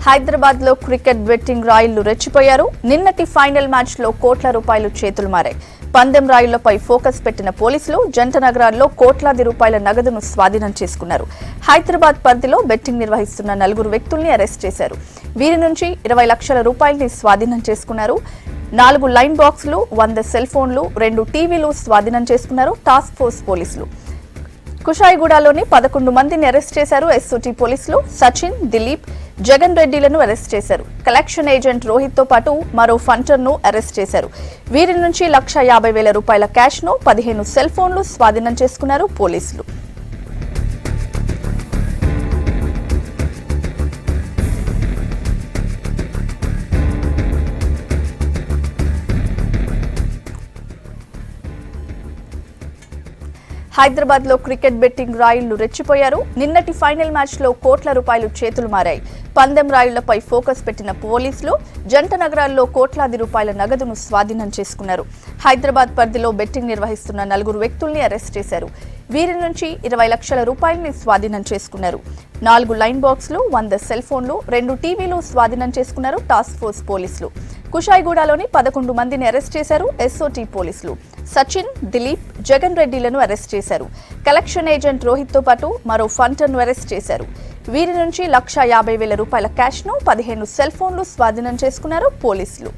హైదరాబాద్ లో cricket betting రాయుళ్లు రెచ్చిపోయారు. నిన్నటి ఫైనల్ మ్యాచ్ లో కోట్ల రూపాయలు చేతులు మారాయి. పందెం రాయుళ్లపై ఫోకస్ పెట్టిన పోలీసులు జంట నగరాల్లో కోట్లాది రూపాయల నగదును స్వాధీనం చేసుకున్నారు. హైదరాబాద్ పరిధిలో బెట్టింగ్ నిర్వహిస్తున్న 4 వ్యక్తుల్ని అరెస్ట్ చేశారు. వీరి నుంచి 20 లక్షల రూపాయల్ని స్వాధీనం చేసుకున్నారు. 4 లైన్ బాక్సులు, 100 సెల్ ఫోన్లు, 2 టీవీలు స్వాధీనం చేసుకున్నారు టాస్క్ ఫోర్స్ పోలీసులు. కుషాయిగూడలోని 11 మందిని అరెస్ట్ చేశారు ఎస్ఓటీ పోలీసులు. సచిన్, దిలీప్, జగన్ రెడ్డిలను అరెస్ట్ చేశారు. కలెక్షన్ ఏజెంట్ రోహిత్ తో పాటు మరో ఫంటర్ ను అరెస్ట్ చేశారు. వీరి నుంచి 1,50,000 రూపాయల క్యాష్ ను, 15 సెల్ ఫోన్లు స్వాధీనం చేసుకున్నారు పోలీసులు. హైదరాబాద్ లో క్రికెట్ బెట్టింగ్ రాయుళ్లు రెచ్చిపోయారు. నిన్నటి ఫైనల్ మ్యాచ్ లో కోట్ల రూపాయలు చేతులు మారాయి. పందెం రాయుళ్లపై ఫోకస్ పెట్టిన పోలీసులు జంట నగరాల్లో కోట్లాది రూపాయల నగదును స్వాధీనం చేసుకున్నారు. హైదరాబాద్ పరిధిలో బెట్టింగ్ నిర్వహిస్తున్న 4 వ్యక్తుల్ని అరెస్ట్ చేశారు. వీరి నుంచి 20 లక్షల రూపాయల్ని స్వాధీనం చేసుకున్నారు. 4 లైన్ బాక్సులు, 100 సెల్ ఫోన్లు, 2 టీవీలు స్వాధీనం చేసుకున్నారు టాస్క్ ఫోర్స్ పోలీసులు. కుషాయిగూడలోని 11 మందిని అరెస్ట్ చేశారు ఎస్ఓటీ పోలీసులు. సచిన్, దిలీప్, జగన్ రెడ్డిలను అరెస్ట్ చేశారు. కలెక్షన్ ఏజెంట్ రోహిత్ తో పాటు మరో ఫంటర్ ను అరెస్ట్ చేశారు. వీరి నుంచి 1,50,000 రూపాయల క్యాష్ ను, 15 సెల్ ఫోన్లు స్వాధీనం చేసుకున్నారు పోలీసులు.